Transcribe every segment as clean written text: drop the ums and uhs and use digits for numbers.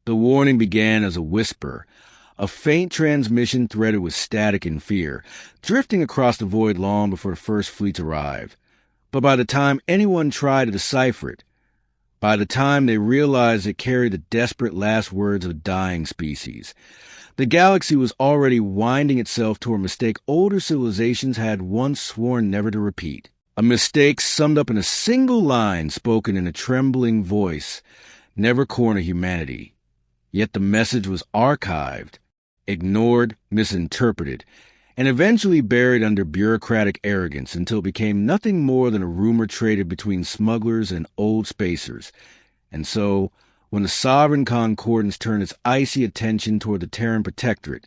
The warning began as a whisper, a faint transmission threaded with static and fear, drifting across the void long before the first fleets arrived. But by the time anyone tried to decipher it, by the time they realized it carried the desperate last words of a dying species, the galaxy was already winding itself toward a mistake older civilizations had once sworn never to repeat. A mistake summed up in a single line spoken in a trembling voice: never corner humanity. Yet the message was archived, ignored, misinterpreted, and eventually buried under bureaucratic arrogance until it became nothing more than a rumor traded between smugglers and old spacers. And so, when the sovereign concordance turned its icy attention toward the Terran Protectorate,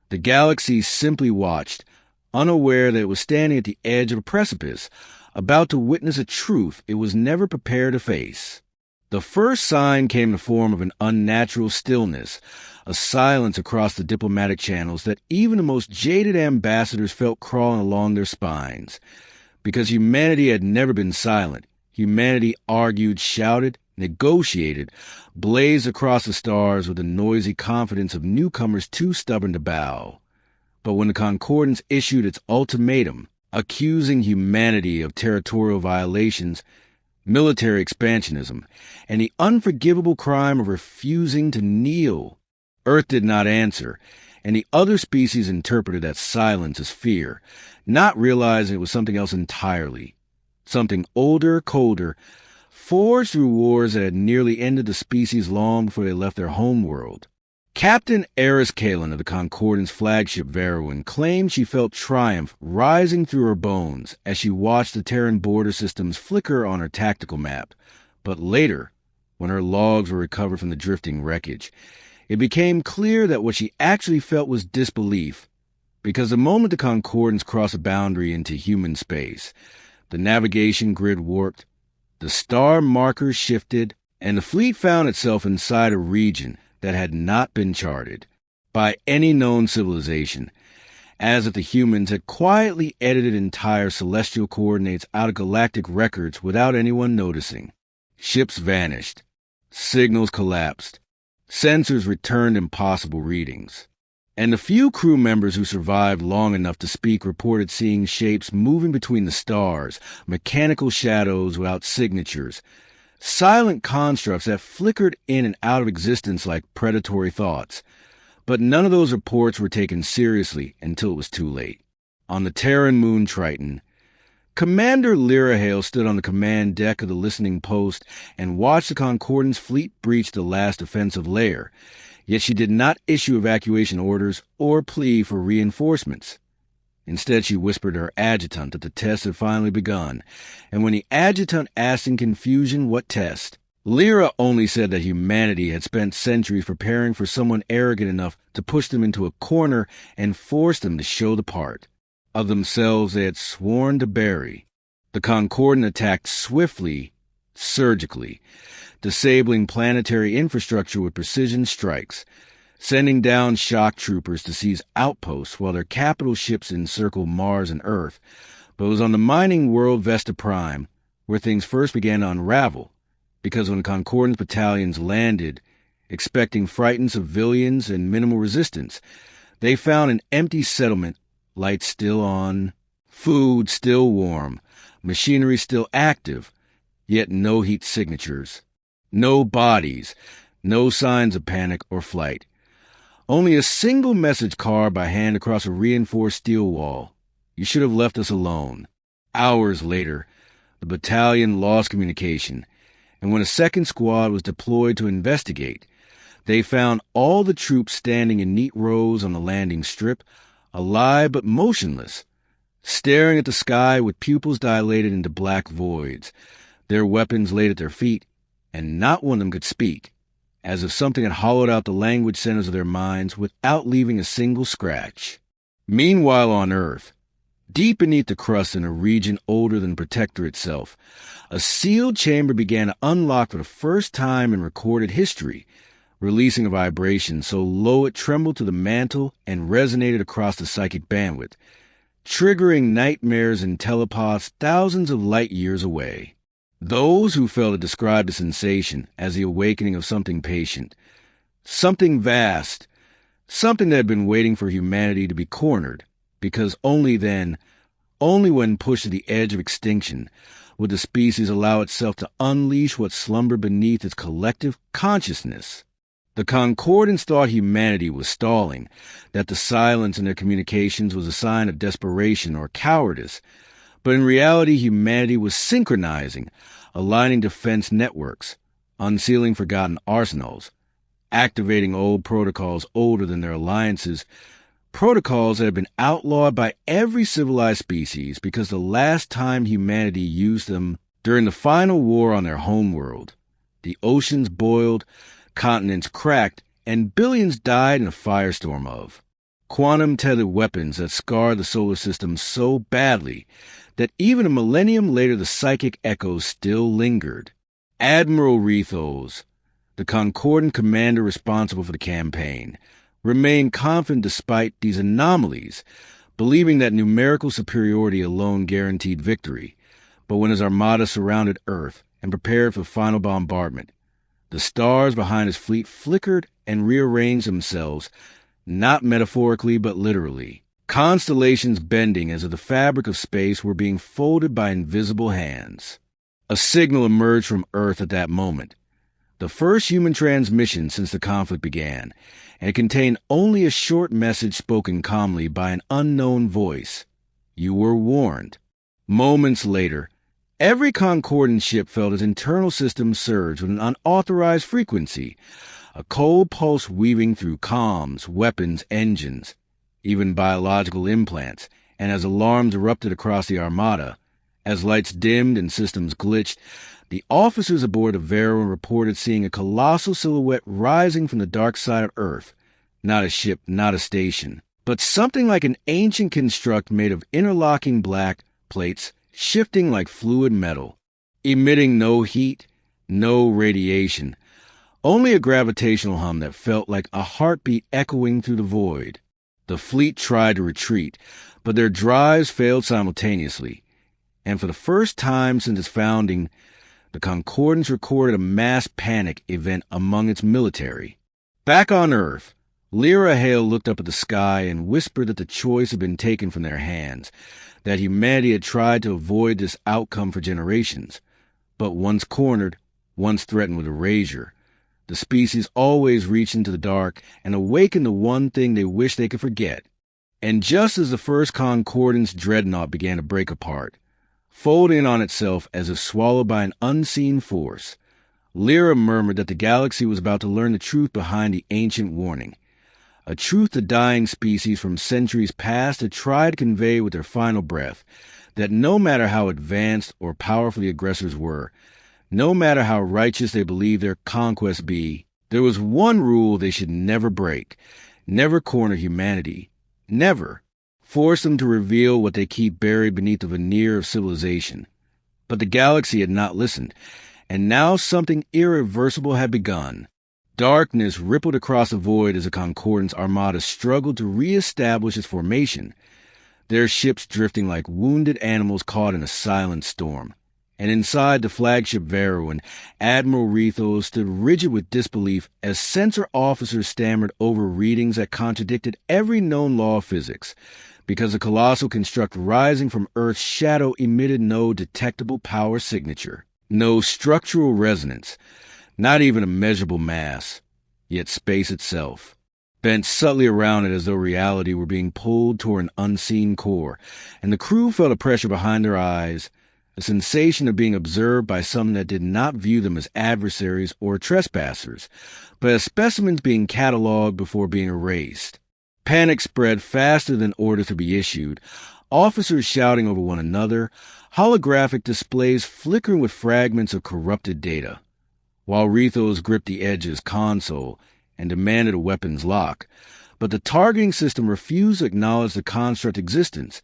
the galaxy simply watched, unaware that it was standing at the edge of a precipice, about to witness a truth it was never prepared to face. The first sign came in the form of an unnatural stillness, a silence across the diplomatic channels that even the most jaded ambassadors felt crawling along their spines. Because humanity had never been silent, humanity argued, shouted, negotiated, blazed across the stars with the noisy confidence of newcomers too stubborn to bow. But when the Concordance issued its ultimatum, accusing humanity of territorial violations, military expansionism, and the unforgivable crime of refusing to kneel, Earth did not answer, and the other species interpreted that silence as fear, not realizing it was something else entirely, something older, colder, forged through wars that had nearly ended the species long before they left their homeworld. Captain Eris Kalen of the Concordance flagship Veruin claimed she felt triumph rising through her bones as she watched the Terran border systems flicker on her tactical map. But later, when her logs were recovered from the drifting wreckage, it became clear that what she actually felt was disbelief, because the moment the Concordance crossed a boundary into human space, the navigation grid warped, the star markers shifted, and the fleet found itself inside a region that had not been charted by any known civilization, as if the humans had quietly edited entire celestial coordinates out of galactic records without anyone noticing. Ships vanished. Signals collapsed. Sensors returned impossible readings. And the few crew members who survived long enough to speak reported seeing shapes moving between the stars, mechanical shadows without signatures, silent constructs that flickered in and out of existence like predatory thoughts. But none of those reports were taken seriously until it was too late. On the Terran moon Triton, Commander Lyra Hale stood on the command deck of the listening post and watched the Concordance fleet breach the last offensive layer, yet she did not issue evacuation orders or plea for reinforcements. Instead, she whispered to her adjutant that the test had finally begun, and when the adjutant asked in confusion what test, Lyra only said that humanity had spent centuries preparing for someone arrogant enough to push them into a corner and force them to show the part of themselves they had sworn to bury. The Concordant attacked swiftly, surgically, disabling planetary infrastructure with precision strikes, sending down shock troopers to seize outposts while their capital ships encircled Mars and Earth. But it was on the mining world Vesta Prime where things first began to unravel, because when Concordance battalions landed, expecting frightened civilians and minimal resistance, they found an empty settlement, lights still on, food still warm, machinery still active, yet no heat signatures, no bodies, no signs of panic or flight. Only a single message carved by hand across a reinforced steel wall. You should have left us alone. Hours later, the battalion lost communication, and when a second squad was deployed to investigate, they found all the troops standing in neat rows on the landing strip, alive but motionless, staring at the sky with pupils dilated into black voids, their weapons laid at their feet, and not one of them could speak, as if something had hollowed out the language centers of their minds without leaving a single scratch. Meanwhile on Earth, deep beneath the crust in a region older than Protector itself, a sealed chamber began to unlock for the first time in recorded history, releasing a vibration so low it trembled to the mantle and resonated across the psychic bandwidth, triggering nightmares and telepaths thousands of light years away. Those who felt it described the sensation as the awakening of something patient, Something vast, something that had been waiting for humanity to be cornered, because only then, only when pushed to the edge of extinction, would the species allow itself to unleash what slumbered beneath its collective consciousness. The Concordants thought humanity was stalling, that the silence in their communications was a sign of desperation or cowardice, but in reality humanity was synchronizing, aligning defense networks, unsealing forgotten arsenals, activating old protocols older than their alliances, protocols that have been outlawed by every civilized species because the last time humanity used them during the final war on their homeworld, the oceans boiled, continents cracked, and billions died in a firestorm of quantum-tethered weapons that scarred the solar system so badly that even a millennium later the psychic echoes still lingered. Admiral Rethos, the Concordant commander responsible for the campaign, remained confident despite these anomalies, believing that numerical superiority alone guaranteed victory. But when his armada surrounded Earth and prepared for the final bombardment, the stars behind his fleet flickered and rearranged themselves, not metaphorically but literally. Constellations bending as if the fabric of space were being folded by invisible hands. A signal emerged from Earth at that moment. The first human transmission since the conflict began, and it contained only a short message spoken calmly by an unknown voice. You were warned. Moments later, every Concordant ship felt its internal system surge with an unauthorized frequency, a cold pulse weaving through comms, weapons, engines, even biological implants, and as alarms erupted across the armada, as lights dimmed and systems glitched, the officers aboard the Vero reported seeing a colossal silhouette rising from the dark side of Earth. Not a ship, not a station, but something like an ancient construct made of interlocking black plates, shifting like fluid metal, emitting no heat, no radiation, only a gravitational hum that felt like a heartbeat echoing through the void. The fleet tried to retreat, but their drives failed simultaneously, and for the first time since its founding, the Concordants recorded a mass panic event among its military. Back on Earth, Lyra Hale looked up at the sky and whispered that the choice had been taken from their hands, that humanity had tried to avoid this outcome for generations. But once cornered, once threatened with erasure, the species always reached into the dark and awakened the one thing they wished they could forget. And just as the first Concordance dreadnought began to break apart, fold in on itself as if swallowed by an unseen force, Lyra murmured that the galaxy was about to learn the truth behind the ancient warning, a truth the dying species from centuries past had tried to convey with their final breath, that no matter how advanced or powerful the aggressors were, no matter how righteous they believed their conquest be, there was one rule they should never break: never corner humanity, never force them to reveal what they keep buried beneath the veneer of civilization. But the galaxy had not listened, and now something irreversible had begun. Darkness rippled across the void as the Concordance armada struggled to re-establish its formation, their ships drifting like wounded animals caught in a silent storm. And inside the flagship Vero, Admiral Rethos stood rigid with disbelief as sensor officers stammered over readings that contradicted every known law of physics, because the colossal construct rising from Earth's shadow emitted no detectable power signature, no structural resonance, not even a measurable mass, yet space itself bent subtly around it as though reality were being pulled toward an unseen core, and the crew felt a pressure behind their eyes, a sensation of being observed by some that did not view them as adversaries or trespassers, but as specimens being catalogued before being erased. Panic spread faster than orders to be issued, officers shouting over one another, holographic displays flickering with fragments of corrupted data, while Rethos gripped the edge of his console and demanded a weapons lock. But the targeting system refused to acknowledge the construct existence,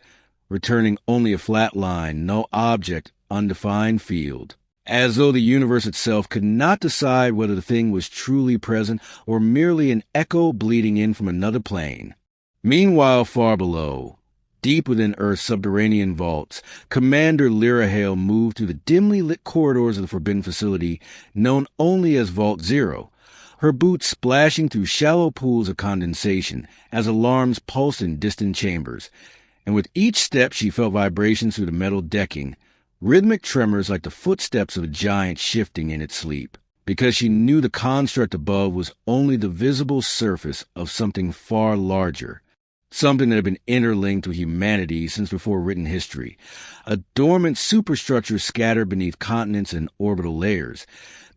returning only a flat line, no object, undefined field, as though the universe itself could not decide whether the thing was truly present or merely an echo bleeding in from another plane. Meanwhile, far below, deep within Earth's subterranean vaults, Commander Lyra Hale moved through the dimly lit corridors of the forbidden facility known only as Vault Zero, her boots splashing through shallow pools of condensation as alarms pulsed in distant chambers, and with each step she felt vibrations through the metal decking, rhythmic tremors like the footsteps of a giant shifting in its sleep, because she knew the construct above was only the visible surface of something far larger, something that had been interlinked with humanity since before written history, a dormant superstructure scattered beneath continents and orbital layers,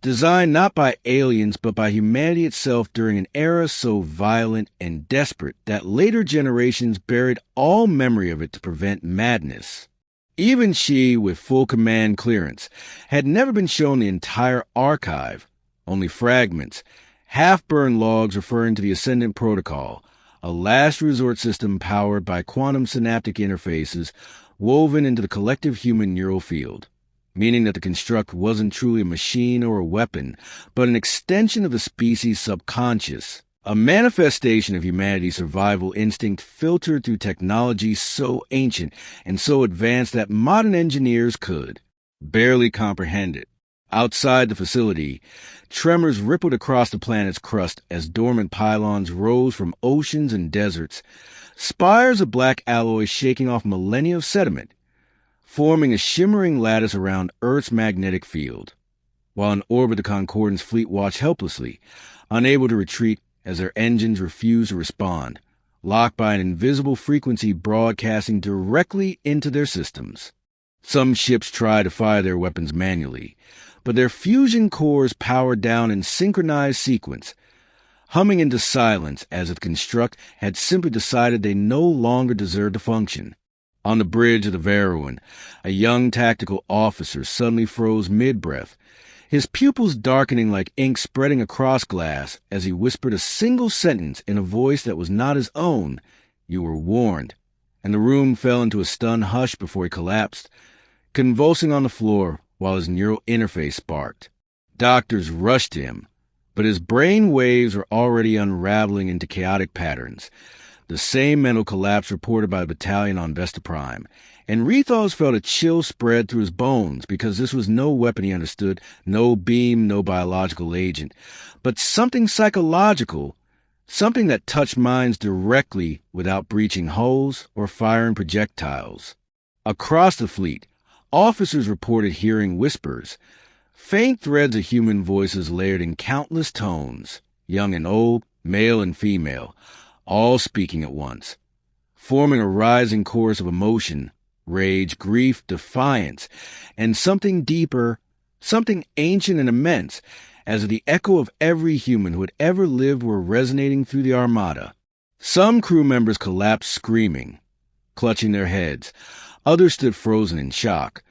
designed not by aliens but by humanity itself during an era so violent and desperate that later generations buried all memory of it to prevent madness. Even she, with full command clearance, had never been shown the entire archive, only fragments, half-burned logs referring to the Ascendant Protocol, a last resort system powered by quantum synaptic interfaces woven into the collective human neural field, meaning that the construct wasn't truly a machine or a weapon, but an extension of the species' subconscious, a manifestation of humanity's survival instinct filtered through technology so ancient and so advanced that modern engineers could barely comprehend it. Outside the facility, tremors rippled across the planet's crust as dormant pylons rose from oceans and deserts, spires of black alloy shaking off millennia of sediment, forming a shimmering lattice around Earth's magnetic field. While in orbit, the Concordance fleet watched helplessly, unable to retreat as their engines refused to respond, locked by an invisible frequency broadcasting directly into their systems. Some ships tried to fire their weapons manually, but their fusion cores powered down in synchronized sequence, humming into silence as if the construct had simply decided they no longer deserved to function. On the bridge of the Veruin, a young tactical officer suddenly froze mid-breath, his pupils darkening like ink spreading across glass as he whispered a single sentence in a voice that was not his own. "You were warned," and the room fell into a stunned hush before he collapsed, convulsing on the floor while his neural interface sparked. Doctors rushed to him, but his brain waves were already unraveling into chaotic patterns, the same mental collapse reported by the battalion on Vesta Prime, and Rethos felt a chill spread through his bones because this was no weapon he understood, no beam, no biological agent, but something psychological, something that touched minds directly without breaching hulls or firing projectiles. Across the fleet, officers reported hearing whispers, faint threads of human voices layered in countless tones, young and old, male and female, all speaking at once, forming a rising chorus of emotion, rage, grief, defiance, and something deeper, something ancient and immense, as the echo of every human who had ever lived were resonating through the armada. Some crew members collapsed screaming, clutching their heads. Others stood frozen in shock,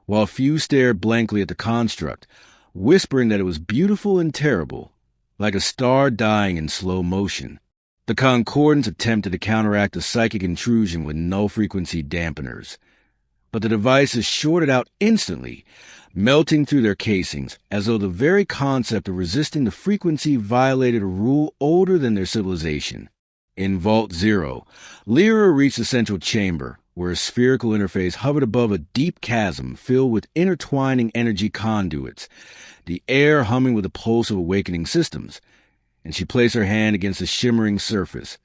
while few stared blankly at the construct, whispering that it was beautiful and terrible, like a star dying in slow motion. The Concordance attempted to counteract the psychic intrusion with null-frequency dampeners, but the devices shorted out instantly, melting through their casings, as though the very concept of resisting the frequency violated a rule older than their civilization. In Vault Zero, Lyra reached the central chamber, where a spherical interface hovered above a deep chasm filled with intertwining energy conduits, the air humming with the pulse of awakening systems, and she placed her hand against the shimmering surface,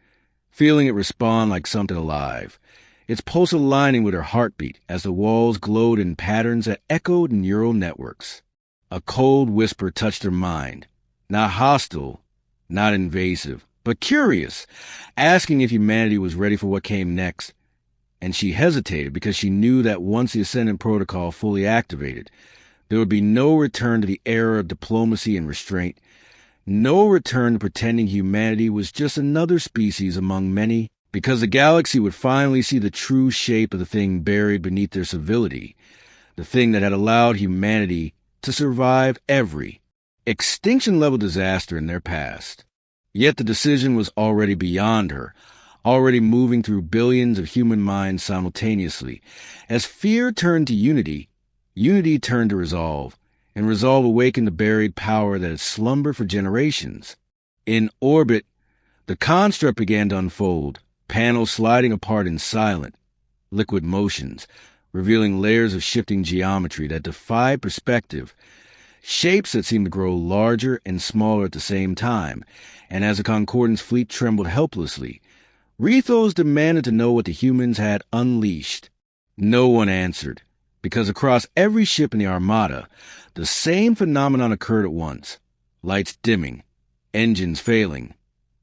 feeling it respond like something alive, its pulse aligning with her heartbeat as the walls glowed in patterns that echoed neural networks. A cold whisper touched her mind, not hostile, not invasive, but curious, asking if humanity was ready for what came next. And she hesitated because she knew that once the Ascendant Protocol fully activated, there would be no return to the era of diplomacy and restraint, no return to pretending humanity was just another species among many, because the galaxy would finally see the true shape of the thing buried beneath their civility, the thing that had allowed humanity to survive every extinction-level disaster in their past. Yet the decision was already beyond her, already moving through billions of human minds simultaneously. As fear turned to unity, unity turned to resolve, and resolve awakened the buried power that had slumbered for generations. In orbit, the construct began to unfold, panels sliding apart in silent, liquid motions, revealing layers of shifting geometry that defied perspective, shapes that seemed to grow larger and smaller at the same time, and as the Concordance fleet trembled helplessly, Rethos demanded to know what the humans had unleashed. No one answered, because across every ship in the Armada, the same phenomenon occurred at once. Lights dimming, engines failing,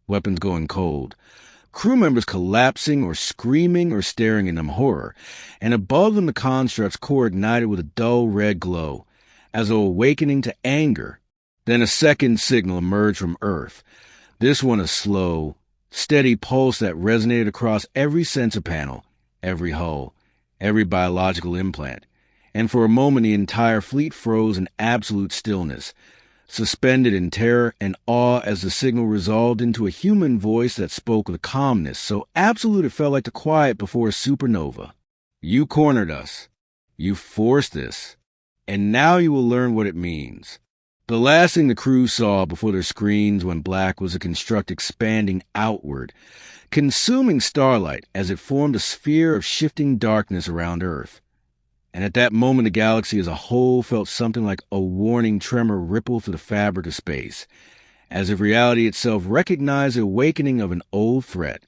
weapons going cold, crew members collapsing or screaming or staring in horror, and above them the construct's core ignited with a dull red glow, as though awakening to anger. Then a second signal emerged from Earth, this one a slow, steady pulse that resonated across every sensor panel, every hull, every biological implant, and for a moment the entire fleet froze in absolute stillness, suspended in terror and awe as the signal resolved into a human voice that spoke with a calmness so absolute it felt like the quiet before a supernova. You cornered us. You forced this. And now you will learn what it means. The last thing the crew saw before their screens went black was a construct expanding outward, consuming starlight as it formed a sphere of shifting darkness around Earth. And at that moment the galaxy as a whole felt something like a warning tremor ripple through the fabric of space, as if reality itself recognized the awakening of an old threat.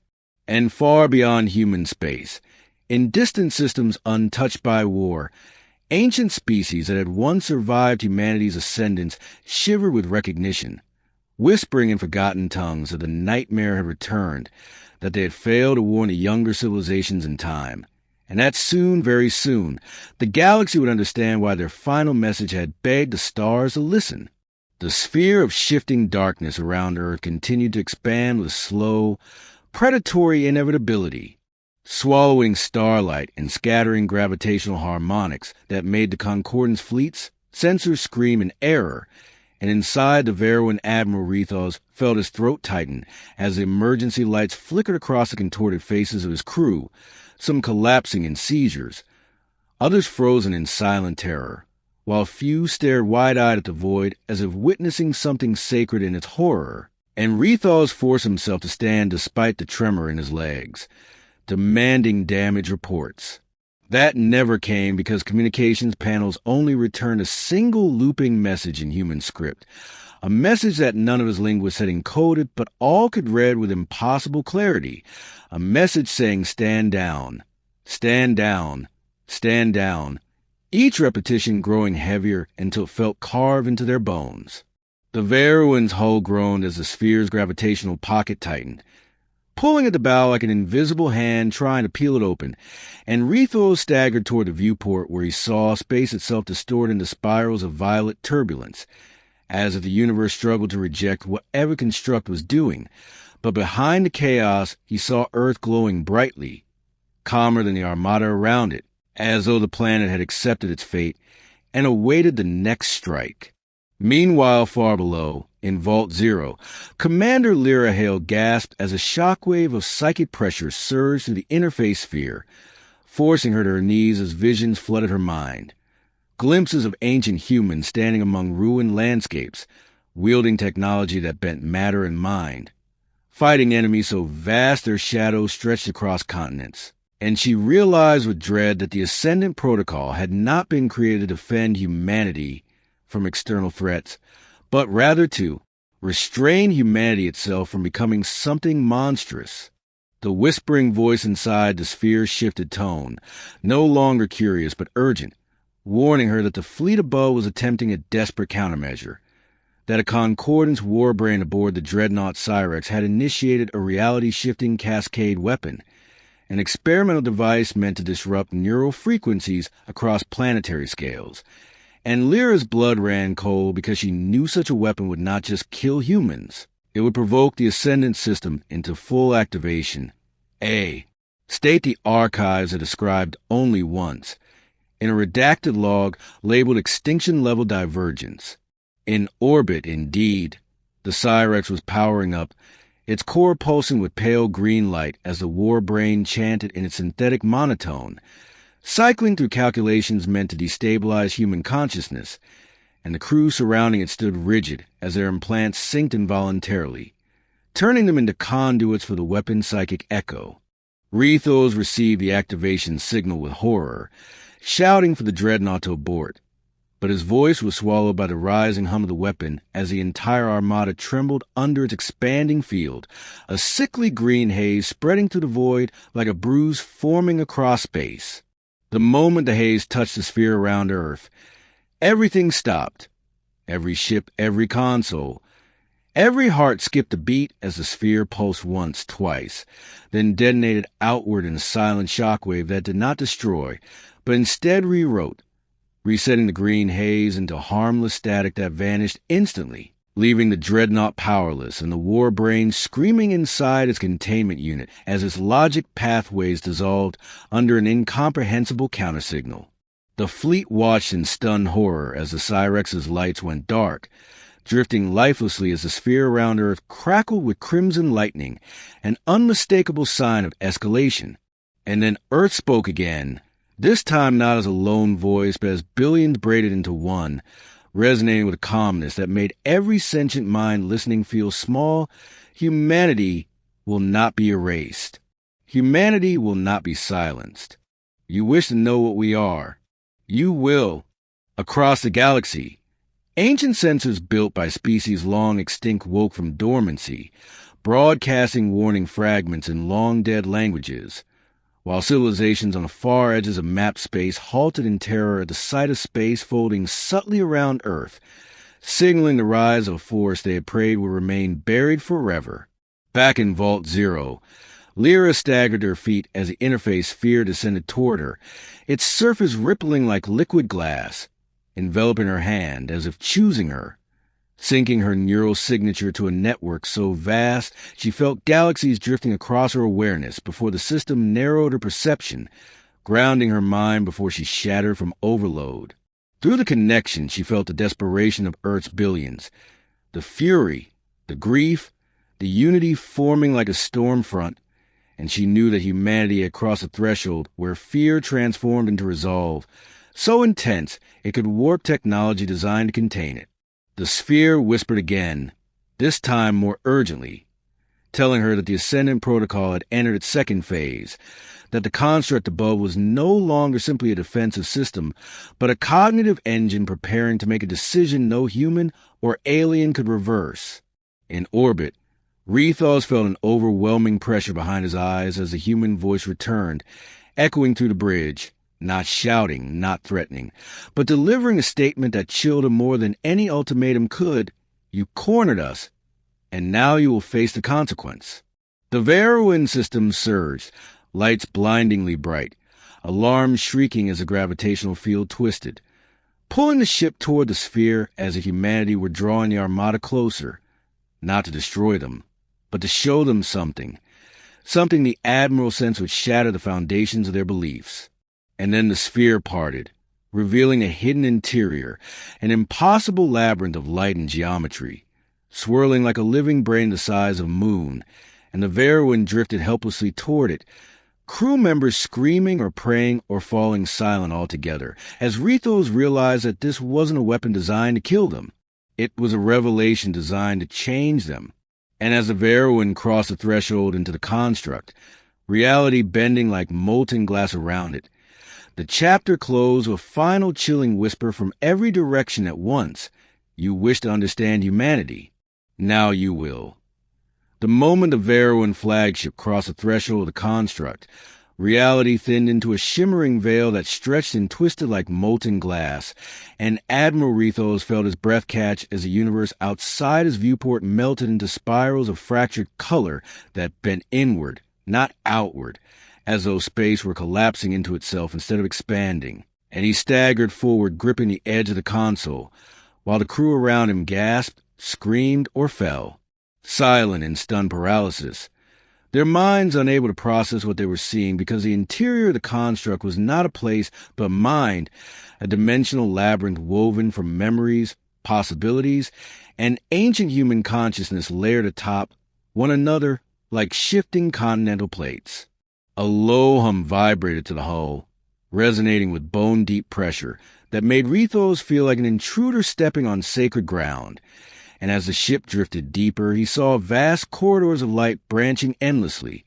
And far beyond human space, in distant systems untouched by war, ancient species that had once survived humanity's ascendance shivered with recognition, whispering in forgotten tongues that the nightmare had returned, that they had failed to warn the younger civilizations in time, and that soon, very soon, the galaxy would understand why their final message had begged the stars to listen. The sphere of shifting darkness around Earth continued to expand with slow, predatory inevitability, swallowing starlight and scattering gravitational harmonics that made the Concordance fleet's sensors scream in error, and inside the Veruan Admiral Rethos felt his throat tighten as the emergency lights flickered across the contorted faces of his crew, some collapsing in seizures, others frozen in silent terror, while few stared wide-eyed at the void as if witnessing something sacred in its horror. And Rethos forced himself to stand despite the tremor in his legs, demanding damage reports. That never came because communications panels only returned a single looping message in human script, a message that none of his linguists had encoded but all could read with impossible clarity, a message saying stand down, stand down, stand down, each repetition growing heavier until it felt carved into their bones. The Veruan's hull groaned as the sphere's gravitational pocket tightened, pulling at the bow like an invisible hand trying to peel it open, and Rethos staggered toward the viewport where he saw space itself distort into spirals of violet turbulence, as if the universe struggled to reject whatever construct was doing. But behind the chaos, he saw Earth glowing brightly, calmer than the Armada around it, as though the planet had accepted its fate and awaited the next strike. Meanwhile, far below, in Vault Zero, Commander Lyra Hale gasped as a shockwave of psychic pressure surged through the interface sphere, forcing her to her knees as visions flooded her mind. Glimpses of ancient humans standing among ruined landscapes, wielding technology that bent matter and mind, fighting enemies so vast their shadows stretched across continents. And she realized with dread that the Ascendant Protocol had not been created to defend humanity from external threats, but rather to restrain humanity itself from becoming something monstrous. The whispering voice inside the sphere shifted tone, no longer curious but urgent, warning her that the fleet above was attempting a desperate countermeasure, that a Concordance warbrain aboard the dreadnought Cyrex had initiated a reality-shifting cascade weapon, an experimental device meant to disrupt neural frequencies across planetary scales. And Lyra's blood ran cold because she knew such a weapon would not just kill humans. It would provoke the Ascendant system into full activation. State the archives are described only once, in a redacted log labeled Extinction-Level Divergence. In orbit, indeed, the Cyrex was powering up, its core pulsing with pale green light as the warbrain chanted in its synthetic monotone, cycling through calculations meant to destabilize human consciousness, and the crew surrounding it stood rigid as their implants synced involuntarily, turning them into conduits for the weapon's psychic echo. Rethos received the activation signal with horror, shouting for the dreadnought to abort. But his voice was swallowed by the rising hum of the weapon as the entire armada trembled under its expanding field, a sickly green haze spreading through the void like a bruise forming across space. The moment the haze touched the sphere around Earth, everything stopped. Every ship, every console. Every heart skipped a beat as the sphere pulsed once, twice, then detonated outward in a silent shockwave that did not destroy, but instead rewrote, resetting the green haze into harmless static that vanished instantly, leaving the dreadnought powerless and the war brain screaming inside its containment unit as its logic pathways dissolved under an incomprehensible countersignal. The fleet watched in stunned horror as the Cyrex's lights went dark, drifting lifelessly as the sphere around Earth crackled with crimson lightning, an unmistakable sign of escalation. And then Earth spoke again, this time not as a lone voice, but as billions braided into one, resonating with a calmness that made every sentient mind listening feel small. Humanity will not be erased. Humanity will not be silenced. You wish to know what we are. You will. Across the galaxy, ancient sensors built by species long extinct woke from dormancy, broadcasting warning fragments in long-dead languages, while civilizations on the far edges of mapped space halted in terror at the sight of space folding subtly around Earth, signaling the rise of a force they had prayed would remain buried forever. Back in Vault Zero, Lyra staggered her feet as the interface sphere descended toward her, its surface rippling like liquid glass, enveloping her hand as if choosing her, syncing her neural signature to a network so vast she felt galaxies drifting across her awareness before the system narrowed her perception, grounding her mind before she shattered from overload. Through the connection, she felt the desperation of Earth's billions, the fury, the grief, the unity forming like a storm front, and she knew that humanity had crossed a threshold where fear transformed into resolve, so intense it could warp technology designed to contain it. The sphere whispered again, this time more urgently, telling her that the Ascendant Protocol had entered its second phase, that the construct above was no longer simply a defensive system, but a cognitive engine preparing to make a decision no human or alien could reverse. In orbit, Rethos felt an overwhelming pressure behind his eyes as the human voice returned, echoing through the bridge. Not shouting, not threatening, but delivering a statement that chilled him more than any ultimatum could. You cornered us, and now you will face the consequence. The Veruin system surged, lights blindingly bright, alarms shrieking as the gravitational field twisted, pulling the ship toward the sphere as if humanity were drawing the armada closer, not to destroy them, but to show them something the Admiral sensed would shatter the foundations of their beliefs. And then the sphere parted, revealing a hidden interior, an impossible labyrinth of light and geometry, swirling like a living brain the size of a moon, and the Veruin drifted helplessly toward it, crew members screaming or praying or falling silent altogether, as Rethos realized that this wasn't a weapon designed to kill them. It was a revelation designed to change them. And as the Veruin crossed the threshold into the construct, reality bending like molten glass around it, the chapter closed with a final chilling whisper from every direction at once. You wish to understand humanity. Now you will. The moment the Veruin flagship crossed the threshold of the construct, reality thinned into a shimmering veil that stretched and twisted like molten glass, and Admiral Rethos felt his breath catch as the universe outside his viewport melted into spirals of fractured color that bent inward, not outward, as though space were collapsing into itself instead of expanding, and he staggered forward, gripping the edge of the console, while the crew around him gasped, screamed, or fell, silent in stunned paralysis, their minds unable to process what they were seeing because the interior of the construct was not a place but mind, a dimensional labyrinth woven from memories, possibilities, and ancient human consciousness layered atop one another like shifting continental plates. A low hum vibrated to the hull, resonating with bone-deep pressure that made Rethos feel like an intruder stepping on sacred ground. And as the ship drifted deeper, he saw vast corridors of light branching endlessly,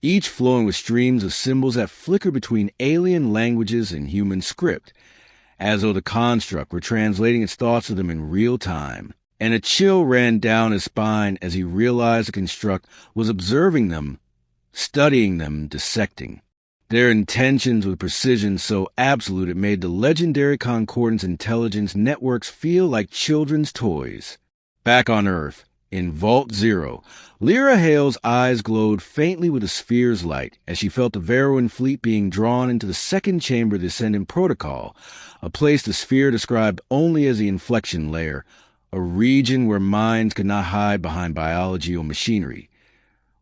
each flowing with streams of symbols that flickered between alien languages and human script, as though the construct were translating its thoughts to them in real time. And a chill ran down his spine as he realized the construct was observing them, studying them, dissecting. Their intentions with precision so absolute it made the legendary Concordance intelligence networks feel like children's toys. Back on Earth, in Vault Zero, Lyra Hale's eyes glowed faintly with the sphere's light as she felt the Veruan fleet being drawn into the second chamber of the Ascendant Protocol, a place the sphere described only as the inflection layer, a region where minds could not hide behind biology or machinery,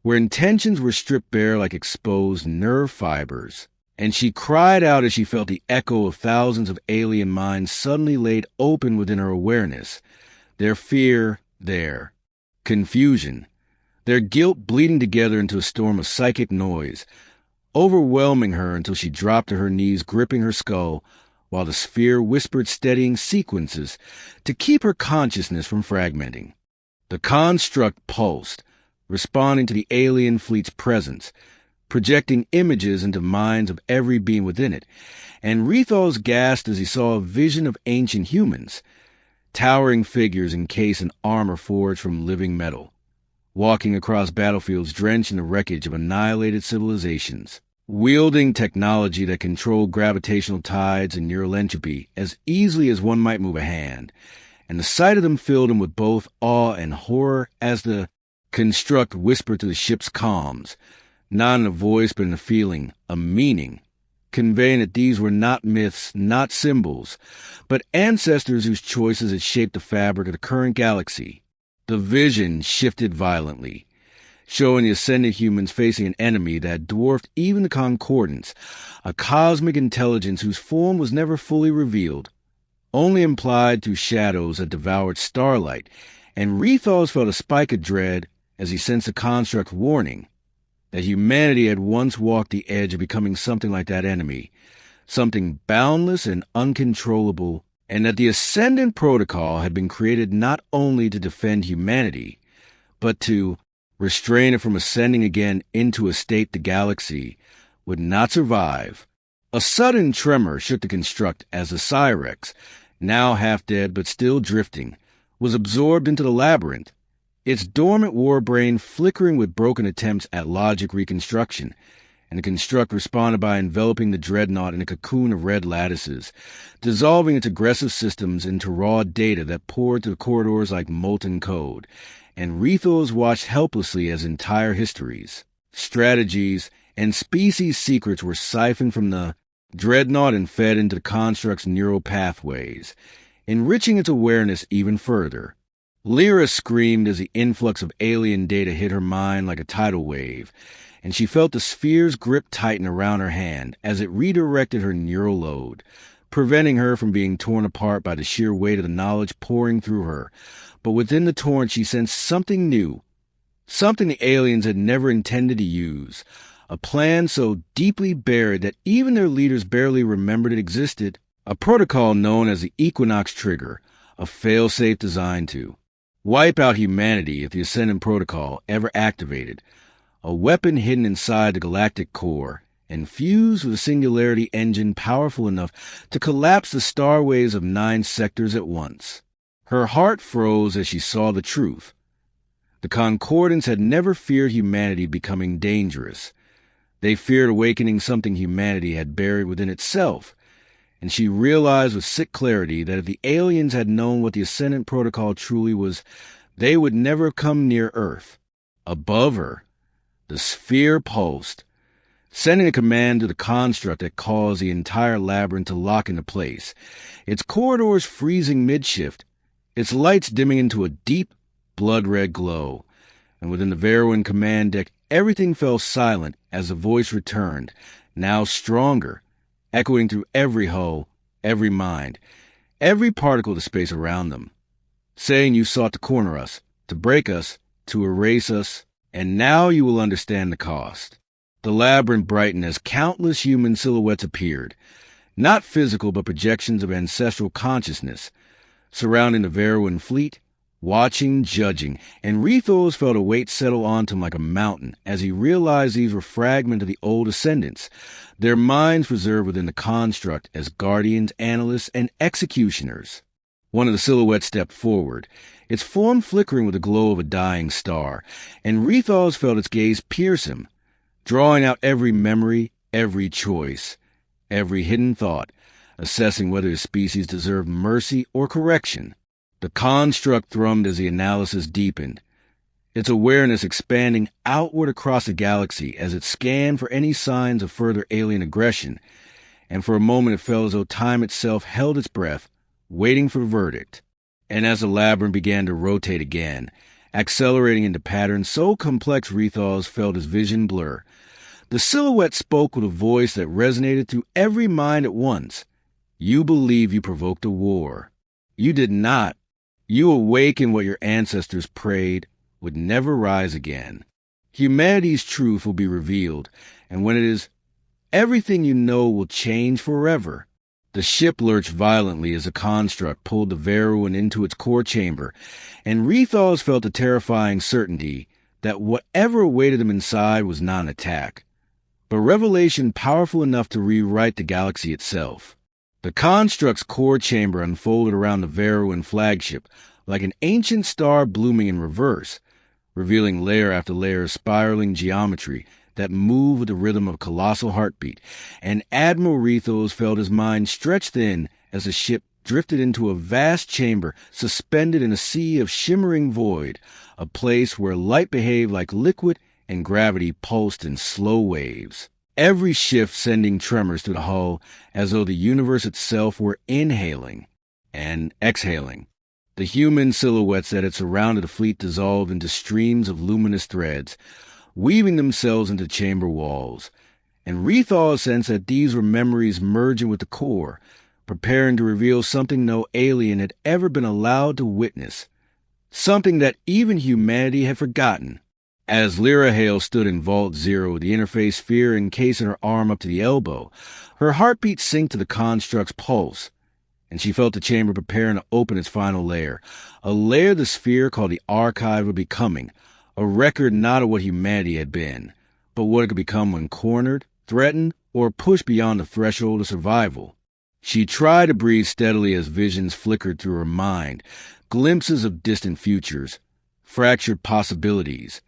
where intentions were stripped bare like exposed nerve fibers. And she cried out as she felt the echo of thousands of alien minds suddenly laid open within her awareness, their fear, their confusion, their guilt bleeding together into a storm of psychic noise, overwhelming her until she dropped to her knees, gripping her skull, while the sphere whispered steadying sequences to keep her consciousness from fragmenting. The construct pulsed, responding to the alien fleet's presence, projecting images into minds of every being within it, and Rethos gasped as he saw a vision of ancient humans, towering figures encased in armor forged from living metal, walking across battlefields drenched in the wreckage of annihilated civilizations, wielding technology that controlled gravitational tides and neural entropy as easily as one might move a hand, and the sight of them filled him with both awe and horror as the construct whispered to the ship's comms, not in a voice but in a feeling, a meaning, conveying that these were not myths, not symbols, but ancestors whose choices had shaped the fabric of the current galaxy. The vision shifted violently, showing the ascended humans facing an enemy that dwarfed even the Concordance, a cosmic intelligence whose form was never fully revealed, only implied through shadows that devoured starlight, and Rethos felt a spike of dread as he sensed the construct's warning that humanity had once walked the edge of becoming something like that enemy, something boundless and uncontrollable, and that the Ascendant Protocol had been created not only to defend humanity, but to restrain it from ascending again into a state the galaxy would not survive. A sudden tremor shook the construct as the Cyrex, now half dead but still drifting, was absorbed into the labyrinth, its dormant war brain flickering with broken attempts at logic reconstruction, and the construct responded by enveloping the dreadnought in a cocoon of red lattices, dissolving its aggressive systems into raw data that poured through the corridors like molten code, and Rethos watched helplessly as entire histories, strategies, and species secrets were siphoned from the dreadnought and fed into the construct's neural pathways, enriching its awareness even further. Lyra screamed as the influx of alien data hit her mind like a tidal wave, and she felt the sphere's grip tighten around her hand as it redirected her neural load, preventing her from being torn apart by the sheer weight of the knowledge pouring through her. But within the torrent she sensed something new, something the aliens had never intended to use, a plan so deeply buried that even their leaders barely remembered it existed, a protocol known as the Equinox Trigger, a failsafe designed to wipe out humanity if the Ascendant Protocol ever activated, a weapon hidden inside the galactic core, and fused with a singularity engine powerful enough to collapse the starways of 9 sectors at once. Her heart froze as she saw the truth. The Concordance had never feared humanity becoming dangerous. They feared awakening something humanity had buried within itself, and she realized with sick clarity that if the aliens had known what the Ascendant Protocol truly was, they would never have come near Earth. Above her, the sphere pulsed, sending a command to the construct that caused the entire labyrinth to lock into place, its corridors freezing mid-shift, its lights dimming into a deep, blood-red glow. And within the Veruan command deck, everything fell silent as the voice returned, now stronger, echoing through every hull, every mind, every particle of the space around them, saying you sought to corner us, to break us, to erase us, and now you will understand the cost. The labyrinth brightened as countless human silhouettes appeared, not physical but projections of ancestral consciousness, surrounding the Veruan fleet, watching, judging, and Rethos felt a weight settle onto him like a mountain as he realized these were fragments of the old ascendants, their minds preserved within the construct as guardians, analysts, and executioners. One of the silhouettes stepped forward, its form flickering with the glow of a dying star, and Rethos felt its gaze pierce him, drawing out every memory, every choice, every hidden thought, assessing whether his species deserved mercy or correction. The construct thrummed as the analysis deepened, its awareness expanding outward across the galaxy as it scanned for any signs of further alien aggression, and for a moment it felt as though time itself held its breath, waiting for the verdict. And as the labyrinth began to rotate again, accelerating into patterns so complex Rethos felt his vision blur, the silhouette spoke with a voice that resonated through every mind at once. You believe you provoked a war. You did not. You awakened what your ancestors prayed would never rise again. Humanity's truth will be revealed, and when it is, everything you know will change forever. The ship lurched violently as the construct pulled the Veruan into its core chamber, and Rethos felt a terrifying certainty that whatever awaited him inside was not an attack, but revelation powerful enough to rewrite the galaxy itself. The construct's core chamber unfolded around the Veruan flagship like an ancient star blooming in reverse, revealing layer after layer of spiraling geometry that moved with the rhythm of a colossal heartbeat, and Admiral Rethos felt his mind stretch thin as the ship drifted into a vast chamber suspended in a sea of shimmering void, a place where light behaved like liquid and gravity pulsed in slow waves. Every shift sending tremors through the hull as though the universe itself were inhaling and exhaling. The human silhouettes that had surrounded the fleet dissolved into streams of luminous threads, weaving themselves into chamber walls, and Rethos sensed that these were memories merging with the core, preparing to reveal something no alien had ever been allowed to witness, something that even humanity had forgotten. As Lyra Hale stood in Vault Zero, the interface sphere encasing her arm up to the elbow, her heartbeat synced to the construct's pulse, and she felt the chamber preparing to open its final layer, a layer the sphere called the Archive of Becoming, a record not of what humanity had been, but what it could become when cornered, threatened, or pushed beyond the threshold of survival. She tried to breathe steadily as visions flickered through her mind, glimpses of distant futures, fractured possibilities,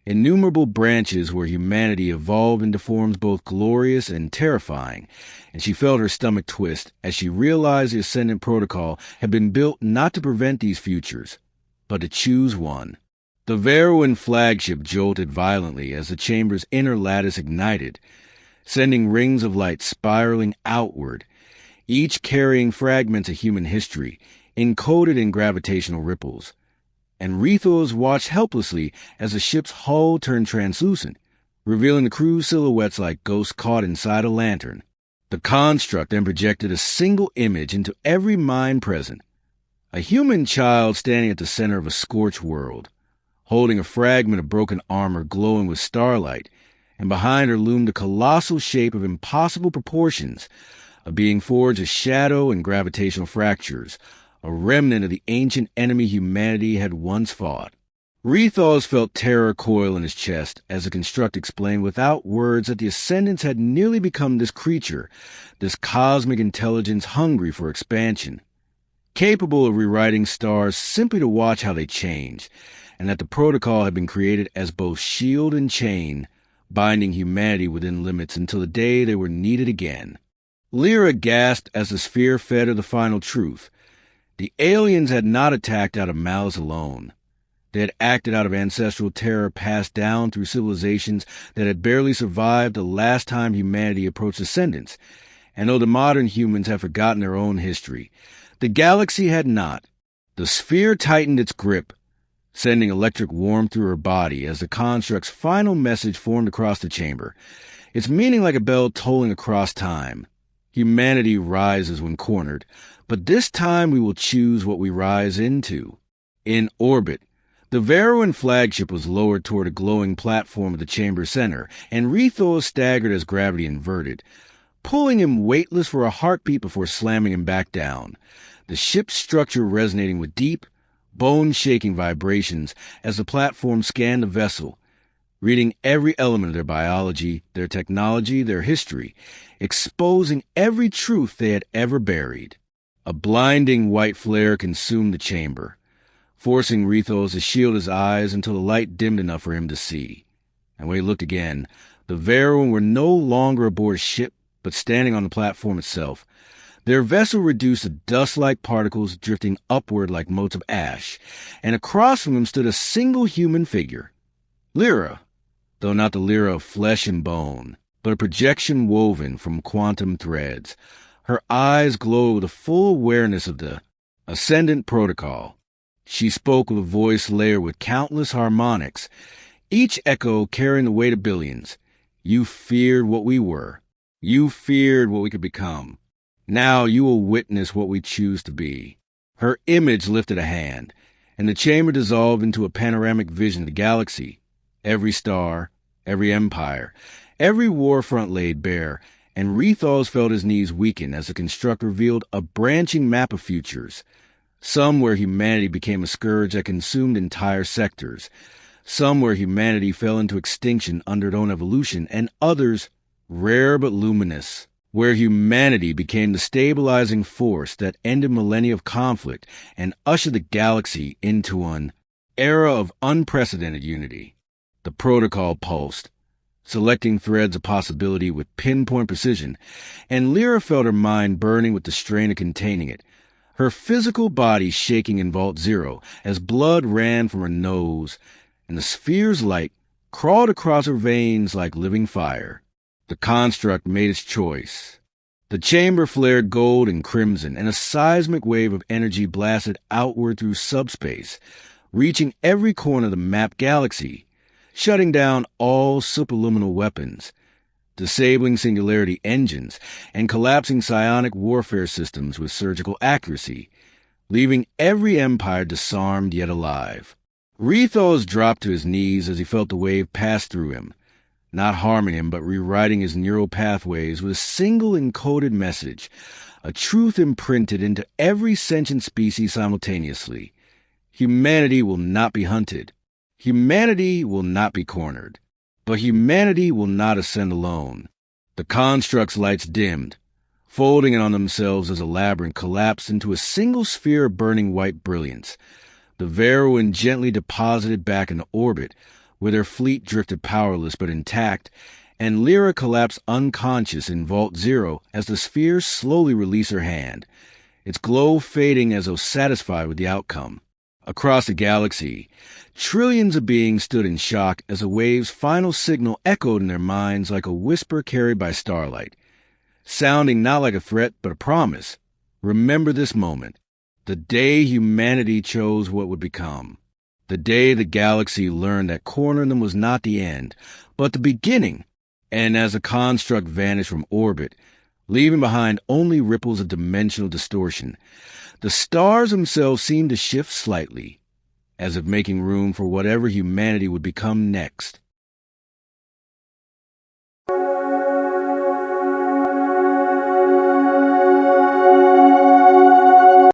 innumerable branches where humanity evolved into forms both glorious and terrifying, and she felt her stomach twist as she realized the Ascendant Protocol had been built not to prevent these futures, but to choose one. The Veruan flagship jolted violently as the chamber's inner lattice ignited, sending rings of light spiraling outward, each carrying fragments of human history, encoded in gravitational ripples. And Rethos watched helplessly as the ship's hull turned translucent, revealing the crew's silhouettes like ghosts caught inside a lantern. The construct then projected a single image into every mind present, a human child standing at the center of a scorched world, holding a fragment of broken armor glowing with starlight, and behind her loomed a colossal shape of impossible proportions, a being forged of shadow and gravitational fractures, a remnant of the ancient enemy humanity had once fought. Rethos felt terror coil in his chest as the construct explained without words that the Ascendants had nearly become this creature, this cosmic intelligence hungry for expansion, capable of rewriting stars simply to watch how they change, and that the protocol had been created as both shield and chain, binding humanity within limits until the day they were needed again. Lyra gasped as the sphere fed her the final truth. The aliens had not attacked out of malice alone. They had acted out of ancestral terror passed down through civilizations that had barely survived the last time humanity approached ascendance, and though the modern humans had forgotten their own history, the galaxy had not. The sphere tightened its grip, sending electric warmth through her body as the construct's final message formed across the chamber, its meaning like a bell tolling across time. Humanity rises when cornered, but this time we will choose what we rise into. In orbit, the Veruan flagship was lowered toward a glowing platform at the chamber center, and Rethos staggered as gravity inverted, pulling him weightless for a heartbeat before slamming him back down, the ship's structure resonating with deep, bone-shaking vibrations as the platform scanned the vessel, reading every element of their biology, their technology, their history, exposing every truth they had ever buried. A blinding white flare consumed the chamber, forcing Rethos to shield his eyes until the light dimmed enough for him to see. And when he looked again, the Veruin were no longer aboard a ship, but standing on the platform itself, their vessel reduced to dust-like particles drifting upward like motes of ash, and across from them stood a single human figure. Lyra, though not the Lyra of flesh and bone, but a projection woven from quantum threads. Her eyes glowed with a full awareness of the Ascendant Protocol. She spoke with a voice layered with countless harmonics, each echo carrying the weight of billions. You feared what we were. You feared what we could become. Now you will witness what we choose to be. Her image lifted a hand, and the chamber dissolved into a panoramic vision of the galaxy. Every star, every empire, every warfront laid bare, and Rethos felt his knees weaken as the construct revealed a branching map of futures. Some where humanity became a scourge that consumed entire sectors. Some where humanity fell into extinction under its own evolution, and others, rare but luminous, where humanity became the stabilizing force that ended millennia of conflict and ushered the galaxy into an era of unprecedented unity. The protocol pulsed, selecting threads of possibility with pinpoint precision, and Lyra felt her mind burning with the strain of containing it, her physical body shaking in Vault Zero as blood ran from her nose, and the sphere's light crawled across her veins like living fire. The construct made its choice. The chamber flared gold and crimson, and a seismic wave of energy blasted outward through subspace, reaching every corner of the mapped galaxy, shutting down all superluminal weapons, disabling singularity engines, and collapsing psionic warfare systems with surgical accuracy, leaving every empire disarmed yet alive. Rethos dropped to his knees as he felt the wave pass through him, not harming him but rewriting his neural pathways with a single encoded message, a truth imprinted into every sentient species simultaneously. Humanity will not be hunted. Humanity will not be cornered. But humanity will not ascend alone. The construct's lights dimmed, folding in on themselves as a labyrinth collapsed into a single sphere of burning white brilliance. The Veruin gently deposited back into orbit, where their fleet drifted powerless but intact, and Lyra collapsed unconscious in Vault Zero as the sphere slowly released her hand, its glow fading as though satisfied with the outcome. Across the galaxy, trillions of beings stood in shock as the wave's final signal echoed in their minds like a whisper carried by starlight, sounding not like a threat but a promise. Remember this moment, the day humanity chose what would become, the day the galaxy learned that cornering them was not the end, but the beginning. And as the construct vanished from orbit, leaving behind only ripples of dimensional distortion, the stars themselves seemed to shift slightly, as if making room for whatever humanity would become next.